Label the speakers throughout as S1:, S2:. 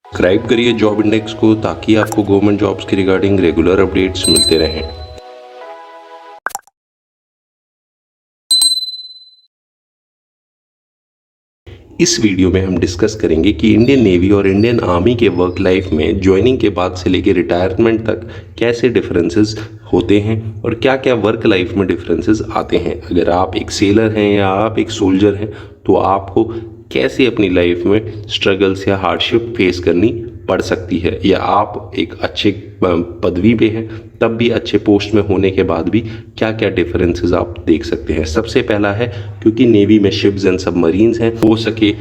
S1: Subscribe करिए job index को ताकि आपको गवर्नमेंट जॉब्स के रिगार्डिंग रेगुलर अपडेट्स मिलते रहें। इस वीडियो में हम डिस्कस करेंगे कि इंडियन नेवी और इंडियन आर्मी के वर्क लाइफ में ज्वाइनिंग के बाद से लेकर रिटायरमेंट तक कैसे डिफरेंसेस होते हैं और क्या क्या वर्क लाइफ में डिफरेंसेस आते हैं। अगर आप एक सेलर हैं या आप एक सोल्जर हैं तो आपको कैसे अपनी लाइफ में स्ट्रगल्स या हार्डशिप फेस करनी पड़ सकती है, या आप एक अच्छे पदवी पे हैं तब भी अच्छे पोस्ट में होने के बाद भी क्या क्या डिफरेंसेस आप देख सकते हैं। सबसे पहला है, क्योंकि नेवी में शिप्स एंड सबमरीन्स हैं, हो सके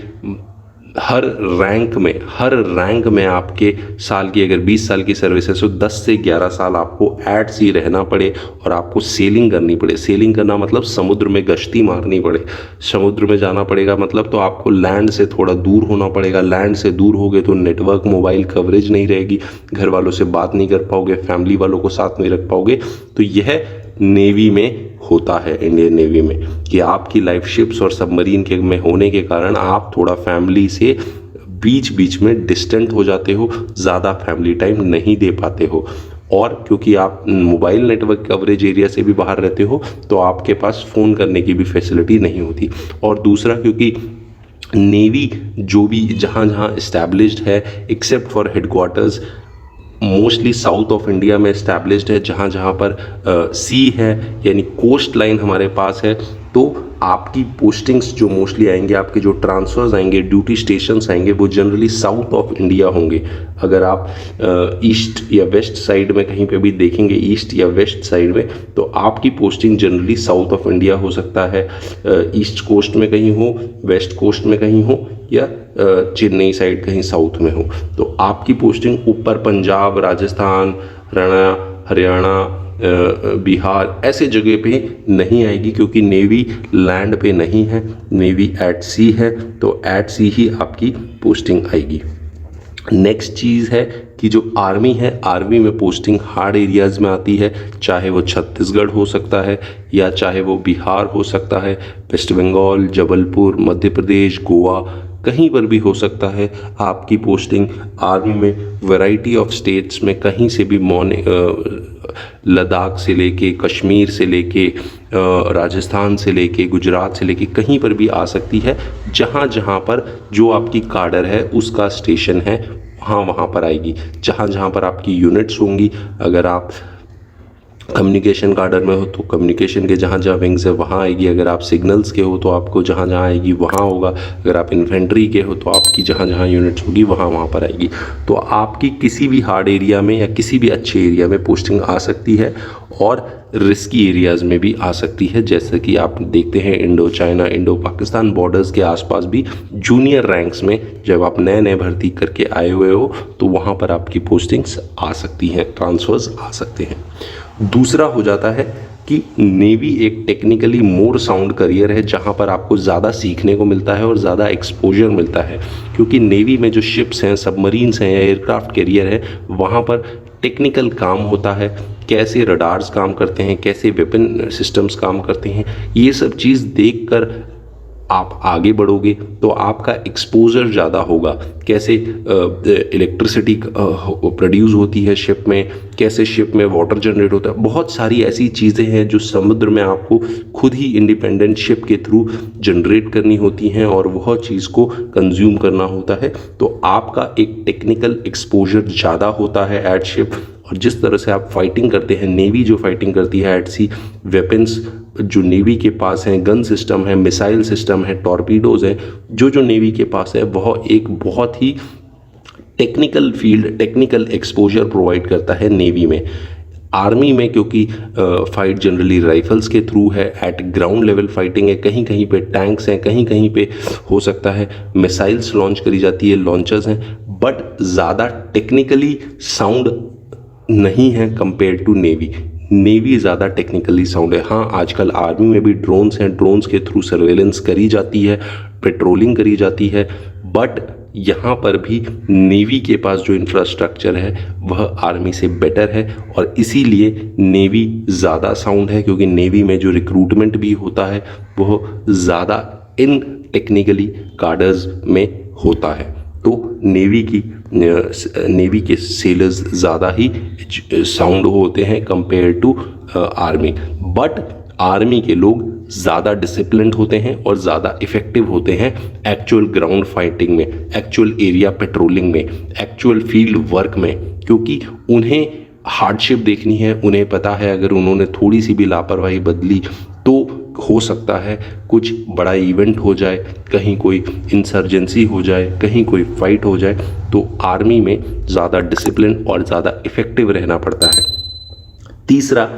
S1: हर रैंक में आपके साल की अगर 20 साल की सर्विस है तो 10 से 11 साल आपको एट सी रहना पड़े और आपको सेलिंग करनी पड़े। सेलिंग करना मतलब समुद्र में गश्ती मारनी पड़े, समुद्र में जाना पड़ेगा मतलब तो आपको लैंड से थोड़ा दूर होना पड़ेगा। लैंड से दूर हो गए तो नेटवर्क मोबाइल कवरेज नहीं रहेगी, घर वालों से बात नहीं कर पाओगे, फैमिली वालों को साथ नहीं रख पाओगे। तो यह नेवी में होता है, इंडियन नेवी में, कि आपकी लाइफ शिप्स और सबमरीन के में होने के कारण आप थोड़ा फैमिली से बीच बीच में डिस्टेंट हो जाते हो, ज़्यादा फैमिली टाइम नहीं दे पाते हो। और क्योंकि आप मोबाइल नेटवर्क कवरेज एरिया से भी बाहर रहते हो तो आपके पास फ़ोन करने की भी फैसिलिटी नहीं होती। और दूसरा, क्योंकि नेवी जो भी जहाँ जहाँ इस्टेब्लिश्ड है except for headquarters mostly south of India में इस्टेब्लिश्ड है, जहाँ जहाँ पर सी है यानी कोस्ट लाइन हमारे पास है, तो आपकी पोस्टिंग्स जो मोस्टली आएंगे, आपके जो ट्रांसफ़र्स आएंगे, ड्यूटी स्टेशंस आएंगे, वो जनरली साउथ ऑफ इंडिया होंगे। अगर आप ईस्ट या वेस्ट साइड में कहीं पे भी देखेंगे, ईस्ट या वेस्ट साइड में, तो आपकी posting generally south of India हो सकता है, ईस्ट कोस्ट में कहीं हो, वेस्ट कोस्ट में कहीं हो, या चेन्नई साइड कहीं साउथ में हो। तो आपकी पोस्टिंग ऊपर पंजाब, राजस्थान, हरियाणा, बिहार ऐसे जगह पे नहीं आएगी, क्योंकि नेवी लैंड पे नहीं है, नेवी एट सी है, तो एट सी ही आपकी पोस्टिंग आएगी। नेक्स्ट चीज़ है कि जो आर्मी है, आर्मी में पोस्टिंग हार्ड एरियाज़ में आती है, चाहे वो छत्तीसगढ़ हो सकता है या चाहे वो बिहार हो सकता है, वेस्ट बंगाल, जबलपुर, मध्य प्रदेश, गोवा, कहीं पर भी हो सकता है आपकी पोस्टिंग। आर्मी में वैरायटी ऑफ स्टेट्स में कहीं से भी लद्दाख से लेके, कश्मीर से लेके, राजस्थान से लेके, गुजरात से लेके कहीं पर भी आ सकती है। जहाँ जहाँ पर जो आपकी काडर है उसका स्टेशन है वहाँ पर आएगी। जहाँ जहाँ पर आपकी यूनिट्स होंगी, अगर आप कम्युनिकेशन काडर में हो तो कम्युनिकेशन के जहाँ जहाँ विंग्स है वहाँ आएगी, अगर आप सिग्नल्स के हो तो आपको जहाँ जहाँ आएगी वहाँ होगा, अगर आप इन्फेंट्री के हो तो आपकी जहाँ जहाँ यूनिट्स होगी वहाँ पर आएगी। तो आपकी किसी भी हार्ड एरिया में या किसी भी अच्छे एरिया में पोस्टिंग आ सकती है और रिस्की एरियाज़ में भी आ सकती है। जैसे कि आप देखते हैं Indo China, Indo Pakistan borders के आसपास भी जूनियर रैंक्स में जब आप नए नए भर्ती करके आए हुए हो तो वहाँ पर आपकी पोस्टिंग्स आ सकती हैं, ट्रांसफ़र्स आ सकते हैं। दूसरा हो जाता है कि नेवी एक टेक्निकली मोर साउंड करियर है, जहाँ पर आपको ज़्यादा सीखने को मिलता है और ज़्यादा एक्सपोजर मिलता है, क्योंकि नेवी में जो शिप्स हैं, सबमरीन्स हैं या एयरक्राफ्ट कैरियर है, वहाँ पर टेक्निकल काम होता है, कैसे रडार्स काम करते हैं, कैसे वेपन सिस्टम्स काम करते हैं, ये सब चीज़ देखकर आप आगे बढ़ोगे तो आपका एक्सपोजर ज़्यादा होगा। कैसे इलेक्ट्रिसिटी प्रोड्यूस होती है शिप में, कैसे शिप में वाटर जनरेट होता है, बहुत सारी ऐसी चीज़ें हैं जो समुद्र में आपको खुद ही इंडिपेंडेंट शिप के थ्रू जनरेट करनी होती हैं और वह चीज़ को कंज्यूम करना होता है। तो आपका एक टेक्निकल एक्सपोजर ज़्यादा होता है एट शिप। और जिस तरह से आप फाइटिंग करते हैं, नेवी जो फाइटिंग करती है एट सी, वेपन्स जो नेवी के पास हैं, गन सिस्टम है, मिसाइल सिस्टम है, टॉर्पीडोज़ हैं, जो नेवी के पास है वह एक बहुत ही technical field, technical exposure provide करता है नेवी में। आर्मी में क्योंकि फाइट जनरली राइफल्स के थ्रू है, एट ग्राउंड लेवल फाइटिंग है, कहीं कहीं पे टैंक्स हैं, कहीं कहीं पे हो सकता है मिसाइल्स लॉन्च करी जाती है, लॉन्चर्स हैं, बट ज़्यादा टेक्निकली साउंड नहीं है कंपेयर टू नेवी। नेवी ज़्यादा टेक्निकली साउंड है। हाँ, आजकल आर्मी में भी ड्रोन्स हैं, ड्रोन्स के थ्रू सर्वेलेंस करी जाती है, पेट्रोलिंग करी जाती है, बट यहाँ पर भी नेवी के पास जो इंफ्रास्ट्रक्चर है वह आर्मी से बेटर है और इसीलिए नेवी ज़्यादा साउंड है, क्योंकि नेवी में जो रिक्रूटमेंट भी होता है वह ज़्यादा इन टेक्निकली कार्डर्स में होता है। तो नेवी के सेलर्स ज़्यादा ही साउंड होते हैं compare to army. But army के लोग ज़्यादा डिसिप्लिन्ड होते हैं और ज़्यादा इफ़ेक्टिव होते हैं एक्चुअल ग्राउंड फाइटिंग में, एक्चुअल एरिया पेट्रोलिंग में, एक्चुअल फील्ड वर्क में, क्योंकि उन्हें हार्डशिप देखनी है। उन्हें पता है अगर उन्होंने थोड़ी सी भी लापरवाही बदली तो हो सकता है कुछ बड़ा इवेंट हो जाए, कहीं कोई इंसर्जेंसी हो जाए, कहीं कोई फाइट हो जाए। तो आर्मी में ज़्यादा डिसिप्लिन और ज़्यादा इफ़ेक्टिव रहना पड़ता है। तीसरा,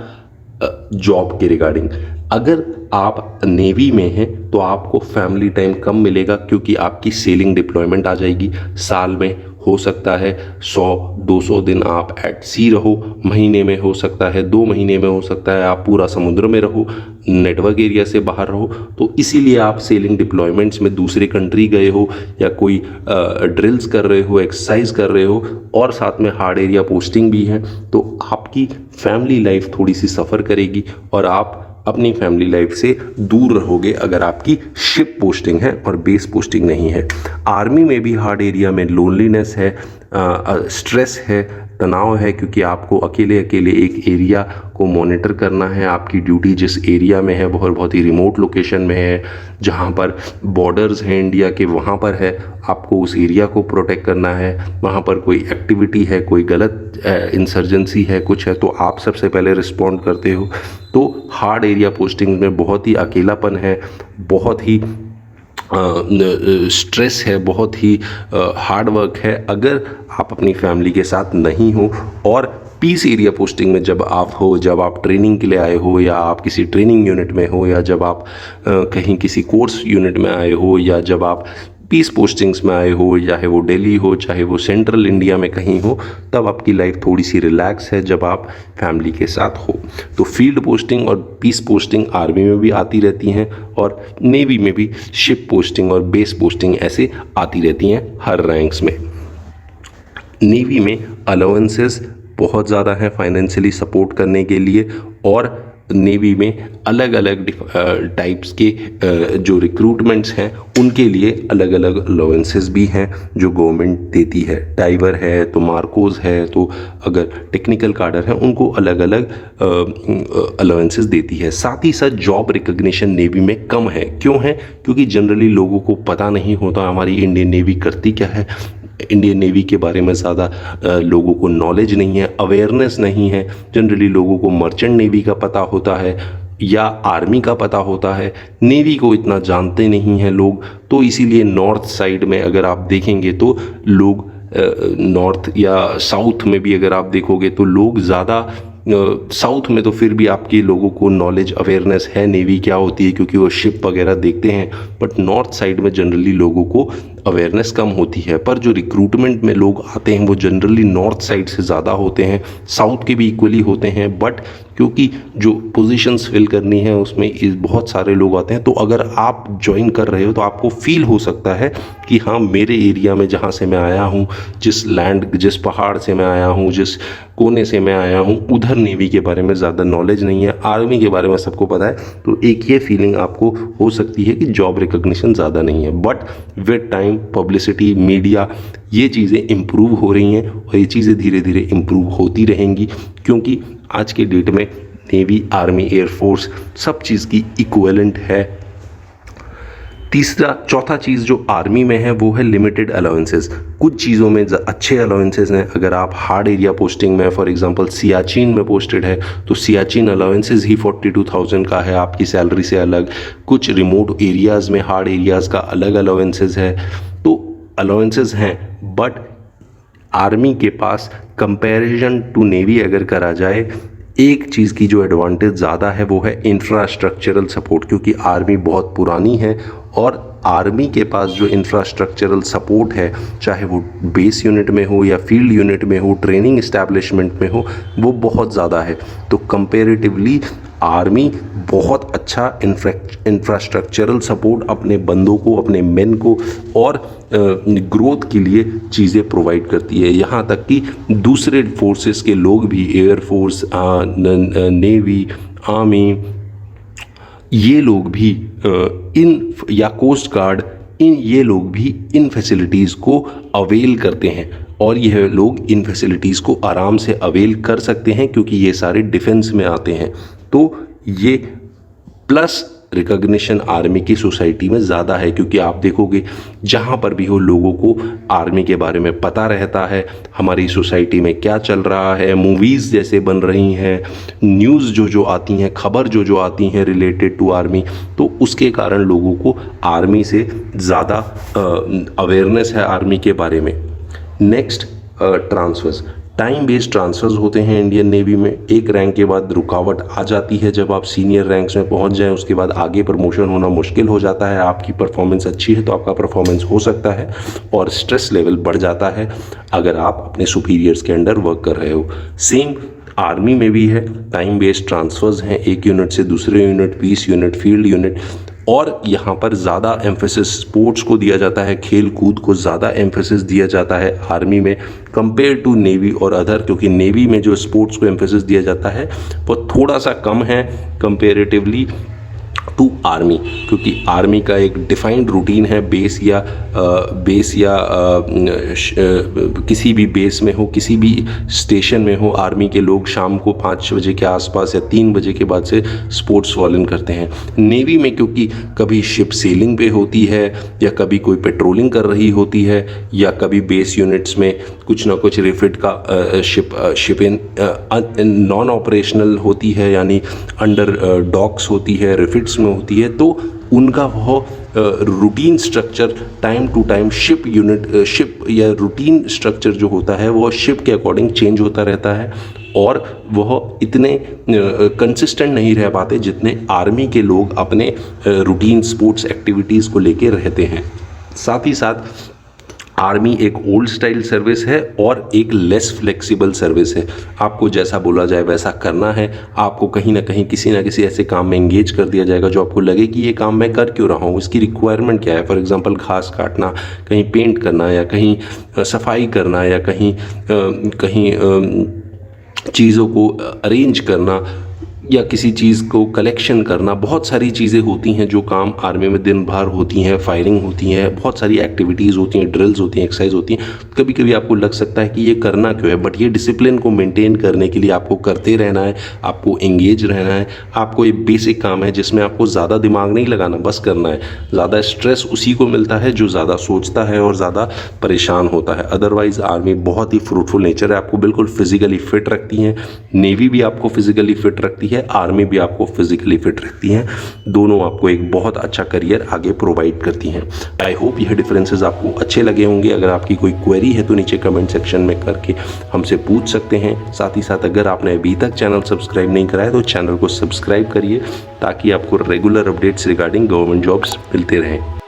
S1: जॉब के रिगार्डिंग, अगर आप नेवी में हैं तो आपको फैमिली टाइम कम मिलेगा, क्योंकि आपकी सेलिंग डिप्लॉयमेंट आ जाएगी। साल में हो सकता है 100-200 दिन आप एट सी रहो, महीने में हो सकता है 2 महीने में हो सकता है आप पूरा समुद्र में रहो, नेटवर्क एरिया से बाहर रहो। तो इसीलिए आप सेलिंग डिप्लॉयमेंट्स में दूसरे कंट्री गए हो या कोई ड्रिल्स कर रहे हो, एक्सरसाइज कर रहे हो, और साथ में हार्ड एरिया पोस्टिंग भी है, तो आपकी फैमिली लाइफ थोड़ी सी सफ़र करेगी और आप अपनी फैमिली लाइफ से दूर रहोगे अगर आपकी शिप पोस्टिंग है और बेस पोस्टिंग नहीं है। आर्मी में भी हार्ड एरिया में लोनलीनेस है, स्ट्रेस है, तनाव है, क्योंकि आपको अकेले अकेले एक एरिया को मॉनिटर करना है। आपकी ड्यूटी जिस एरिया में है बहुत ही रिमोट लोकेशन में है, जहाँ पर बॉर्डर्स हैं इंडिया के, वहाँ पर है। आपको उस एरिया को प्रोटेक्ट करना है। वहाँ पर कोई एक्टिविटी है, कोई गलत इंसर्जेंसी है, कुछ है, तो आप सबसे पहले रिस्पॉन्ड करते हो। तो हार्ड एरिया पोस्टिंग में बहुत ही अकेलापन है, बहुत ही स्ट्रेस है, बहुत ही हार्ड वर्क है अगर आप अपनी फैमिली के साथ नहीं हो। और पीस एरिया पोस्टिंग में जब आप हो, जब आप ट्रेनिंग के लिए आए हो, या आप किसी ट्रेनिंग यूनिट में हो, या जब आप कहीं किसी कोर्स यूनिट में आए हो, या जब आप पीस पोस्टिंग्स में आए हो, चाहे वो दिल्ली हो, चाहे वो सेंट्रल इंडिया में कहीं हो, तब आपकी लाइफ थोड़ी सी रिलैक्स है जब आप फैमिली के साथ हो। तो फील्ड पोस्टिंग और पीस पोस्टिंग आर्मी में भी आती रहती हैं, और नेवी में भी शिप पोस्टिंग और बेस पोस्टिंग ऐसे आती रहती हैं हर रैंक्स में। नेवी में अलाउंसेस बहुत ज़्यादा हैं फाइनेंशियली सपोर्ट करने के लिए, और नेवी में अलग अलग टाइप्स के जो रिक्रूटमेंट्स हैं उनके लिए अलग अलग अलाउंसेस भी हैं जो गवर्नमेंट देती है। डाइवर है तो मार्कोस है, तो अगर टेक्निकल कार्डर है उनको अलग अलग अलाउंसेस देती है। साथ ही साथ जॉब रिकग्निशन नेवी में कम है। क्यों है? क्योंकि जनरली लोगों को पता नहीं होता हमारी इंडियन नेवी करती क्या है। इंडियन नेवी के बारे में ज़्यादा लोगों को नॉलेज नहीं है, अवेयरनेस नहीं है। जनरली लोगों को मर्चेंट नेवी का पता होता है या आर्मी का पता होता है, नेवी को इतना जानते नहीं हैं लोग। तो इसीलिए नॉर्थ साइड में अगर आप देखेंगे तो लोग नॉर्थ या साउथ में भी अगर आप देखोगे तो लोग ज़्यादा, साउथ में तो फिर भी आपके लोगों को नॉलेज अवेयरनेस है नेवी क्या होती है, क्योंकि वो शिप वगैरह देखते हैं। बट नॉर्थ साइड में जनरली लोगों को अवेयरनेस कम होती है। पर जो रिक्रूटमेंट में लोग आते हैं वो जनरली नॉर्थ साइड से ज़्यादा होते हैं, साउथ के भी इक्वली होते हैं। बट क्योंकि जो पोजीशंस फिल करनी है उसमें बहुत सारे लोग आते हैं, तो अगर आप ज्वाइन कर रहे हो तो आपको फील हो सकता है कि हाँ, मेरे एरिया में जहाँ से मैं आया हूँ, जिस पहाड़ से मैं आया हूँ, जिस कोने से मैं आया हूँ, उधर नेवी के बारे में ज़्यादा नॉलेज नहीं है, आर्मी के बारे में सबको पता है। तो एक ये फीलिंग आपको हो सकती है कि जॉब रिकग्निशन ज़्यादा नहीं है। But with time publicity, media, ये चीज़ें इम्प्रूव हो रही हैं और ये चीज़ें धीरे धीरे इम्प्रूव होती रहेंगी, क्योंकि आज के डेट में नेवी, आर्मी, एयरफोर्स सब चीज़ की इक्विवेलेंट है। चौथा चीज़ जो आर्मी में है वो है लिमिटेड अलाउंसेस। कुछ चीज़ों में अच्छे अलाउंसेस हैं। अगर आप हार्ड एरिया पोस्टिंग में, फॉर एग्जांपल सियाचिन में पोस्टेड है, तो सियाचिन अलाउंसेस ही 42,000 का है आपकी सैलरी से अलग। कुछ रिमोट एरियाज़ में, हार्ड एरियाज़ का अलग अलाउंसेस है। तो अलाउंसेस हैं, बट आर्मी के पास कंपैरिजन टू नेवी अगर करा जाए, एक चीज़ की जो एडवांटेज ज़्यादा है वो है इंफ्रास्ट्रक्चरल सपोर्ट, क्योंकि आर्मी बहुत पुरानी है और आर्मी के पास जो इंफ्रास्ट्रक्चरल सपोर्ट है, चाहे वो बेस यूनिट में हो या फील्ड यूनिट में हो, ट्रेनिंग इस्टेब्लिशमेंट में हो, वो बहुत ज़्यादा है। तो कंपैरेटिवली आर्मी बहुत अच्छा इंफ्रास्ट्रक्चरल सपोर्ट अपने बंदों को, अपने मेन को और ग्रोथ के लिए चीज़ें प्रोवाइड करती है। यहाँ तक कि दूसरे फोर्सेस के लोग भी, एयरफोर्स, नेवी, आर्मी, ये लोग भी इन या कोस्ट गार्ड, ये लोग भी इन फैसिलिटीज़ को अवेल करते हैं और यह लोग इन फैसिलिटीज़ को आराम से अवेल कर सकते हैं क्योंकि ये सारे डिफेंस में आते हैं। तो ये प्लस रिकॉग्निशन आर्मी की सोसाइटी में ज़्यादा है क्योंकि आप देखोगे जहाँ पर भी हो लोगों को आर्मी के बारे में पता रहता है, हमारी सोसाइटी में क्या चल रहा है, मूवीज़ जैसे बन रही हैं, न्यूज़ जो आती हैं, खबर जो आती हैं रिलेटेड टू आर्मी, तो उसके कारण लोगों को आर्मी से ज़्यादा अवेयरनेस है आर्मी के बारे में। Next, transfers. Time based transfers होते हैं इंडियन नेवी में। एक रैंक के बाद रुकावट आ जाती है, जब आप सीनियर रैंक्स में पहुंच जाएं उसके बाद आगे प्रमोशन होना मुश्किल हो जाता है। आपकी परफॉर्मेंस अच्छी है तो आपका परफॉर्मेंस हो सकता है और स्ट्रेस लेवल बढ़ जाता है अगर आप अपने सुपीरियर्स के अंडर वर्क कर रहे हो। सेम आर्मी में भी है, टाइम बेस्ड ट्रांसफ़र्स हैं, एक यूनिट से दूसरे unit, peace unit, field unit, और यहाँ पर ज़्यादा एम्फेसिस स्पोर्ट्स को दिया जाता है, खेल कूद को ज़्यादा एम्फेसिस दिया जाता है आर्मी में कंपेयर टू नेवी और अदर, क्योंकि नेवी में जो स्पोर्ट्स को एम्फेसिस दिया जाता है वो थोड़ा सा कम है कंपेरेटिवली टू आर्मी, क्योंकि आर्मी का एक डिफाइंड रूटीन है। बेस या किसी भी बेस में हो, किसी भी स्टेशन में हो, आर्मी के लोग शाम को 5 बजे के आसपास या 3 बजे के बाद से स्पोर्ट्स फॉलो करते हैं। नेवी में क्योंकि कभी शिप सेलिंग पे होती है या कभी कोई पेट्रोलिंग कर रही होती है या कभी बेस यूनिट्स में कुछ ना कुछ रिफिट का शिप नॉन ऑपरेशनल होती है, यानी अंडर डॉक्स होती है, रिफिट्स में होती है, तो उनका वह routine structure time to time ship या रूटीन स्ट्रक्चर जो होता है वो शिप के अकॉर्डिंग चेंज होता रहता है और वह इतने कंसिस्टेंट नहीं रह पाते जितने आर्मी के लोग अपने रूटीन स्पोर्ट्स एक्टिविटीज़ को लेके रहते हैं। साथ ही साथ आर्मी एक ओल्ड स्टाइल सर्विस है और एक लेस फ्लेक्सिबल सर्विस है। आपको जैसा बोला जाए वैसा करना है, आपको कहीं ना कहीं किसी ना किसी ऐसे काम में एंगेज कर दिया जाएगा जो आपको लगे कि ये काम मैं कर क्यों रहा हूँ, इसकी रिक्वायरमेंट क्या है। फॉर एग्जांपल घास काटना, कहीं पेंट करना या कहीं सफाई करना या कहीं चीज़ों को अरेंज करना या किसी चीज़ को कलेक्शन करना, बहुत सारी चीज़ें होती हैं जो काम आर्मी में दिन भर होती हैं। फायरिंग होती है, बहुत सारी एक्टिविटीज़ होती हैं, ड्रिल्स होती हैं, एक्सरसाइज होती हैं। कभी कभी आपको लग सकता है कि ये करना क्यों है, बट ये डिसिप्लिन को मेंटेन करने के लिए आपको करते रहना है, आपको एंगेज रहना है। आपको ये बेसिक काम है जिसमें आपको ज़्यादा दिमाग नहीं लगाना, बस करना है। ज़्यादा स्ट्रेस उसी को मिलता है जो ज़्यादा सोचता है और ज़्यादा परेशान होता है। अदरवाइज़ आर्मी बहुत ही फ्रूटफुल नेचर है, आपको बिल्कुल फिजिकली फिट रखती हैं। नेवी भी आपको फिजिकली फिट रखती है, आर्मी भी आपको फिजिकली फिट रखती हैं। दोनों आपको एक बहुत अच्छा करियर आगे प्रोवाइड करती हैं। आई होप यह डिफरेंसेस आपको अच्छे लगे होंगे। अगर आपकी कोई क्वेरी है तो नीचे कमेंट सेक्शन में करके हमसे पूछ सकते हैं। साथ ही साथ अगर आपने अभी तक चैनल सब्सक्राइब नहीं कराया तो चैनल को सब्सक्राइब करिए ताकि आपको regular updates regarding government jobs मिलते रहें।